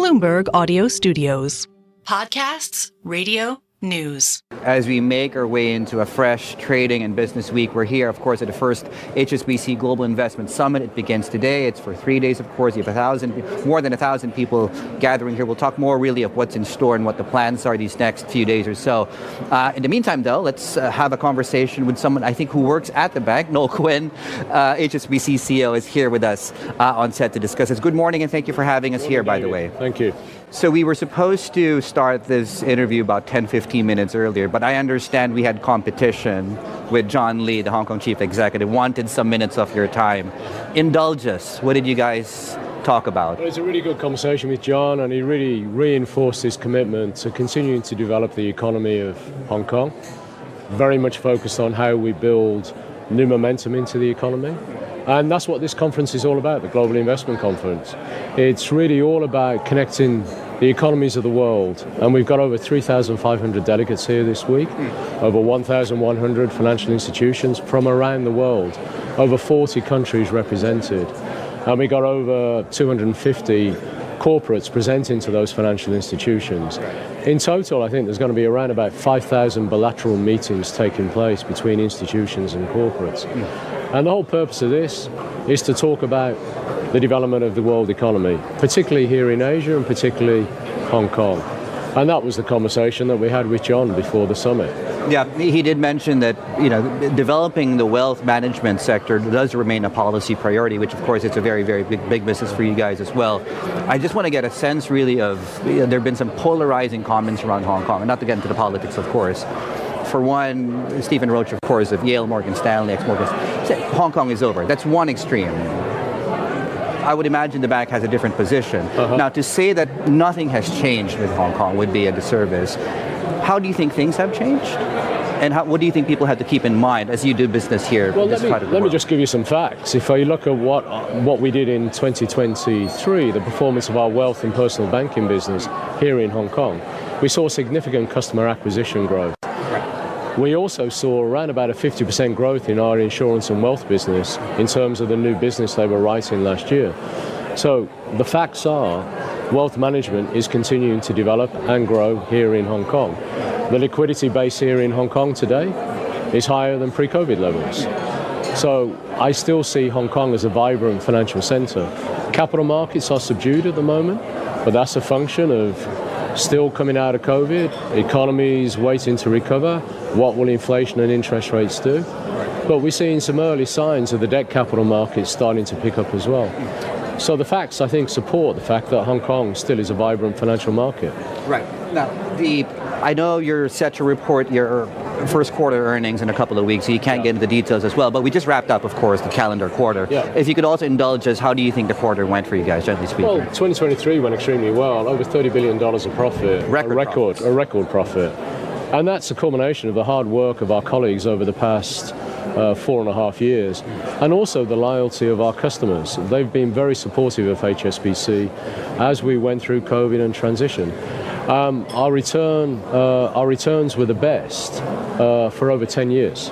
Bloomberg Audio Studios. Podcasts, radio, news. As we make our way into a fresh trading and business week, we're here, of course, at the first HSBC Global Investment Summit. It begins today. It's for 3 days, of course. You have more than 1,000 people gathering here. We'll talk more really of what's in store and what the plans are these next few days or so. In the meantime, though, let's have a conversation with someone I think who works at the bank. Noel Quinn, HSBC CEO, is here with us on set to discuss this. Good morning, and thank you for having us here, by the way. Thank you. So we were supposed to start this interview about 10-15 minutes earlier, but I understand we had competition with John Lee, the Hong Kong chief executive, wanted some minutes of your time. Indulge us. What did you guys talk about? Well, it was a really good conversation with John, and he really reinforced his commitment to continuing to develop the economy of Hong Kong. Very much focused on how we build new momentum into the economy. And that's what this conference is all about, the Global Investment Conference. It's really all about connecting the economies of the world. And we've got over 3,500 delegates here this week, over 1,100 financial institutions from around the world, over 40 countries represented. And we got over 250 corporates presenting to those financial institutions. In total, I think there's going to be around about 5,000 bilateral meetings taking place between institutions and corporates. And the whole purpose of this is to talk about the development of the world economy, particularly here in Asia and particularly Hong Kong. And that was the conversation that we had with John before the summit. Yeah, he did mention that, developing the wealth management sector does remain a policy priority, which of course it's a very, very big business for you guys as well. I just want to get a sense really of, there have been some polarizing comments around Hong Kong, and not to get into the politics, of course. For one, Stephen Roach, of course, of Yale, Morgan Stanley, ex-Morgan Stanley, said Hong Kong is over. That's one extreme. I would imagine the bank has a different position. Now, to say that nothing has changed with Hong Kong would be a disservice. How do you think things have changed? And what do you think people have to keep in mind as you do business here? Well, let me just give you some facts. If I look at what we did in 2023, the performance of our wealth and personal banking business here in Hong Kong, we saw significant customer acquisition growth. We also saw around about a 50% growth in our insurance and wealth business in terms of the new business they were writing last year. So the facts are wealth management is continuing to develop and grow here in Hong Kong. The liquidity base here in Hong Kong today is higher than pre-COVID levels. So I still see Hong Kong as a vibrant financial centre. Capital markets are subdued at the moment, but that's a function of still coming out of COVID, economies waiting to recover. What will inflation and interest rates do? But we're seeing some early signs of the debt capital markets starting to pick up as well. So the facts, I think, support the fact that Hong Kong still is a vibrant financial market. Right. Now, I know you're set to report your first quarter earnings in a couple of weeks, so you can't get into the details as well. But we just wrapped up, of course, the calendar quarter. Yeah. If you could also indulge us, how do you think the quarter went for you guys, generally speaking? Well, 2023 went extremely well. Over $30 billion of profit. A record profit. And that's a culmination of the hard work of our colleagues over the past 4.5 years, and also the loyalty of our customers. They've been very supportive of HSBC as we went through COVID and transition. Our returns were the best for over 10 years.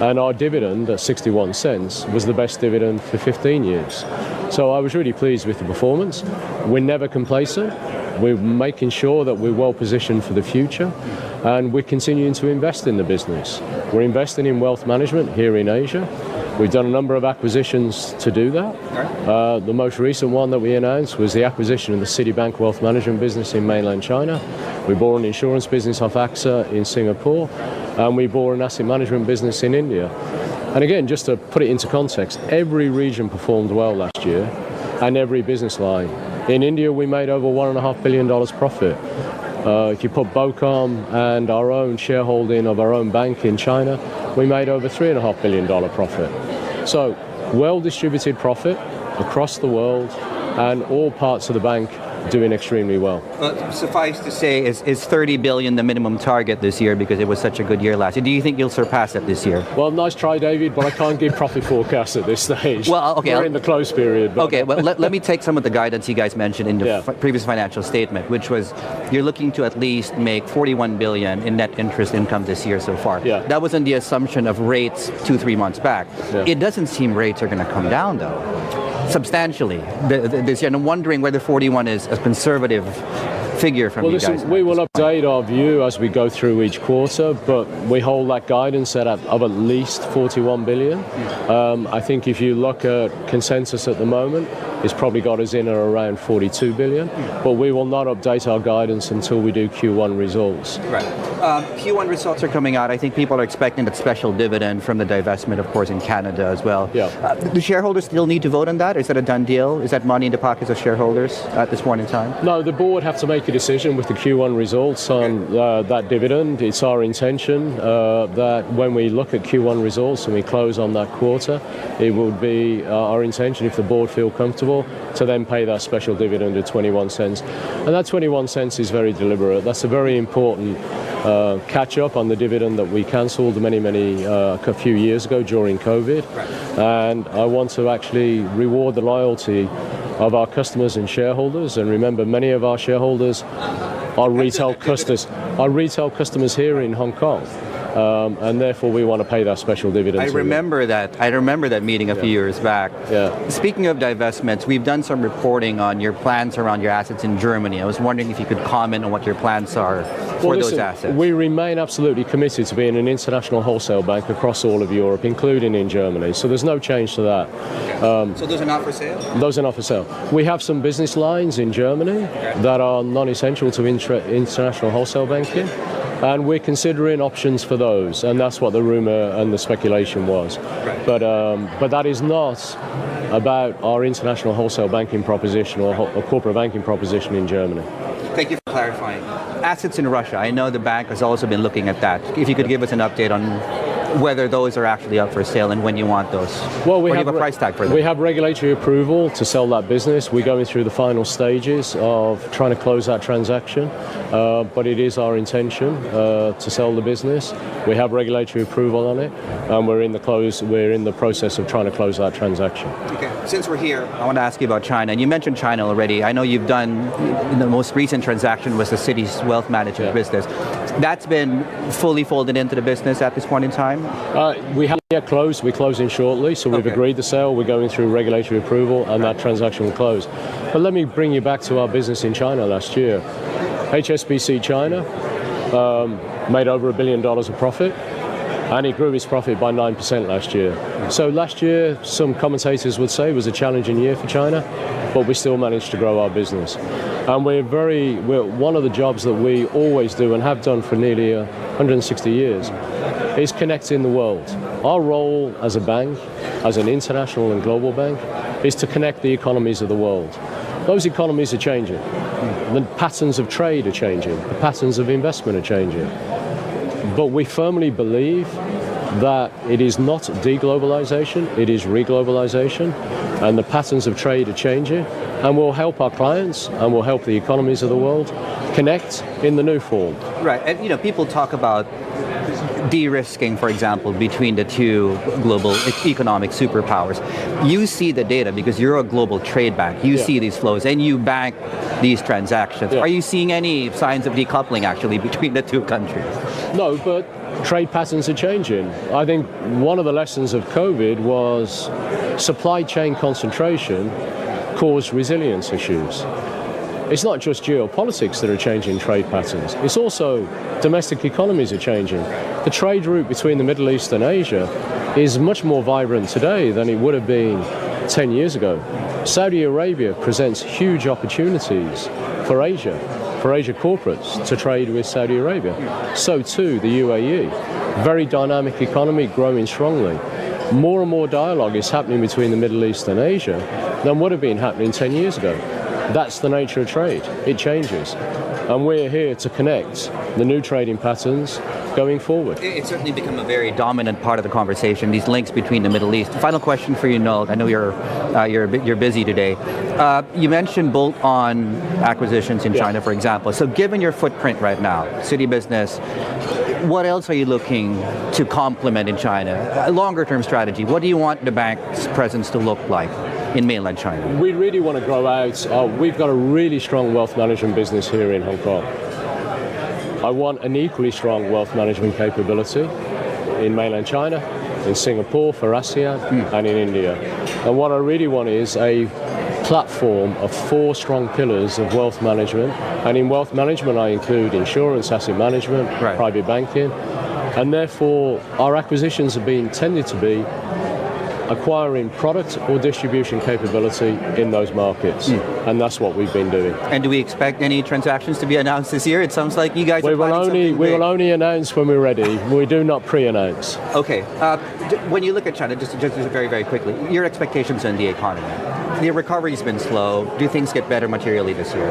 And our dividend at 61 cents was the best dividend for 15 years. So I was really pleased with the performance. We're never complacent. We're making sure that we're well positioned for the future, and we're continuing to invest in the business. We're investing in wealth management here in Asia. We've done a number of acquisitions to do that. The most recent one that we announced was the acquisition of the Citibank wealth management business in mainland China. We bought an insurance business off AXA in Singapore, and we bought an asset management business in India. And again, just to put it into context, every region performed well last year, and every business line. In India, we made over $1.5 billion profit. If you put BOCOM and our own shareholding of our own bank in China, we made over $3.5 billion profit. So, well-distributed profit across the world, and all parts of the bank doing extremely well. Suffice to say, is 30 billion the minimum target this year because it was such a good year last year? Do you think you'll surpass it this year? Well, nice try, David, but I can't give profit forecasts at this stage. Well, okay. We're in the close period. But okay, well, let me take some of the guidance you guys mentioned in the previous financial statement, which was you're looking to at least make 41 billion in net interest income this year so far. Yeah. That was on the assumption of rates 2-3 months back. Yeah. It doesn't seem rates are going to come down, though. substantially this year. And I'm wondering whether 41 is a conservative figure from you guys. We will update our view as we go through each quarter, but we hold that guidance of at least 41 billion. I think if you look at consensus at the moment, it's probably got us in at around 42 billion, but we will not update our guidance until we do Q1 results. Right. Q1 results are coming out. I think people are expecting that special dividend from the divestment, of course, in Canada as well. Yeah. Do shareholders still need to vote on that? Is that a done deal? Is that money in the pockets of shareholders at this point in time? No, the board have to make a decision with the Q1 results on that dividend. It's our intention that when we look at Q1 results and we close on that quarter, it would be our intention, if the board feel comfortable, to then pay that special dividend of 21 cents. And that 21 cents is very deliberate. That's a very important catch up on the dividend that we cancelled a few years ago during COVID. And I want to actually reward the loyalty of our customers and shareholders. And remember, many of our shareholders are retail customers here in Hong Kong. And therefore we want to pay that special dividend. I remember that meeting a few years back. Yeah. Speaking of divestments, we've done some reporting on your plans around your assets in Germany. I was wondering if you could comment on what your plans are for those assets. We remain absolutely committed to being an international wholesale bank across all of Europe, including in Germany. So there's no change to that. So those are not for sale? Those are not for sale. We have some business lines in Germany that are non-essential to international wholesale banking. And we're considering options for those, and that's what the rumor and the speculation was. Right. But that is not about our international wholesale banking proposition or corporate banking proposition in Germany. Thank you for clarifying. Assets in Russia, I know the bank has also been looking at that. If you could give us an update on whether those are actually up for sale and when you want those. Well, we have a price tag for them. We have regulatory approval to sell that business. We're going through the final stages of trying to close that transaction, but it is our intention to sell the business. We have regulatory approval on it, and we're in the process of trying to close that transaction. Okay. Since we're here, I want to ask you about China. And you mentioned China already. I know you've done, the most recent transaction was the city's wealth management business. That's been fully folded into the business at this point in time? We haven't yet closed. We're closing shortly, so we've agreed the sale. We're going through regulatory approval, and that transaction will close. But let me bring you back to our business in China last year. HSBC China made over $1 billion of profit, and it grew its profit by 9% last year. So last year, some commentators would say, was a challenging year for China, but we still managed to grow our business. And we're one of the jobs that we always do and have done for nearly 160 years is connecting the world. Our role as a bank, as an international and global bank, is to connect the economies of the world. Those economies are changing. The patterns of trade are changing. The patterns of investment are changing. But we firmly believe that it is not deglobalization, it is reglobalization, and the patterns of trade are changing, and we'll help our clients and we'll help the economies of the world connect in the new form. Right, and people talk about de-risking, for example, between the two global economic superpowers. You see the data because you're a global trade bank. You see these flows and you bank these transactions. Are you seeing any signs of decoupling actually between the two countries? No, but trade patterns are changing. I think one of the lessons of COVID was supply chain concentration caused resilience issues. It's not just geopolitics that are changing trade patterns. It's also domestic economies are changing. The trade route between the Middle East and Asia is much more vibrant today than it would have been 10 years ago. Saudi Arabia presents huge opportunities for Asia corporates to trade with Saudi Arabia. So too the UAE. Very dynamic economy, growing strongly. More and more dialogue is happening between the Middle East and Asia than would have been happening 10 years ago. That's the nature of trade. It changes. And we're here to connect the new trading patterns going forward. It's certainly become a very dominant part of the conversation, these links between the Middle East. Final question for you, Noel. I know you're busy today. You mentioned bolt-on acquisitions in China, for example. So given your footprint right now, Citi Business, what else are you looking to complement in China? A longer-term strategy. What do you want the bank's presence to look like in mainland China? We really want to grow out. We've got a really strong wealth management business here in Hong Kong. I want an equally strong wealth management capability in mainland China, in Singapore for ASEAN, and in India. And what I really want is a platform of 4 strong pillars of wealth management. And in wealth management, I include insurance, asset management, private banking. And therefore, our acquisitions have tended to be acquiring product or distribution capability in those markets. And that's what we've been doing. And do we expect any transactions to be announced this year? It sounds like you guys are planning something big. We will only announce when we're ready. We do not pre-announce. Okay. When you look at China, just very, very quickly, your expectations on the economy. The recovery's been slow. Do things get better materially this year?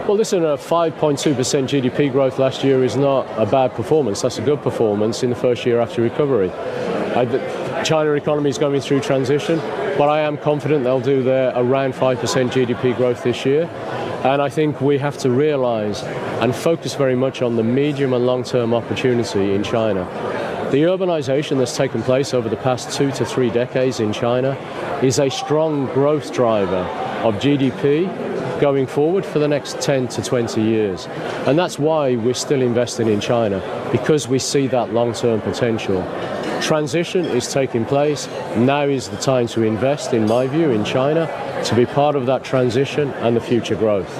Well, listen, a 5.2% GDP growth last year is not a bad performance. That's a good performance in the first year after recovery. China economy is going through transition, but I am confident they'll do their around 5% GDP growth this year. And I think we have to realize and focus very much on the medium and long-term opportunity in China. The urbanization that's taken place over the past 2 to 3 decades in China is a strong growth driver of GDP going forward for the next 10 to 20 years. And that's why we're still investing in China, because we see that long-term potential. Transition is taking place. Now is the time to invest, in my view, in China, to be part of that transition and the future growth.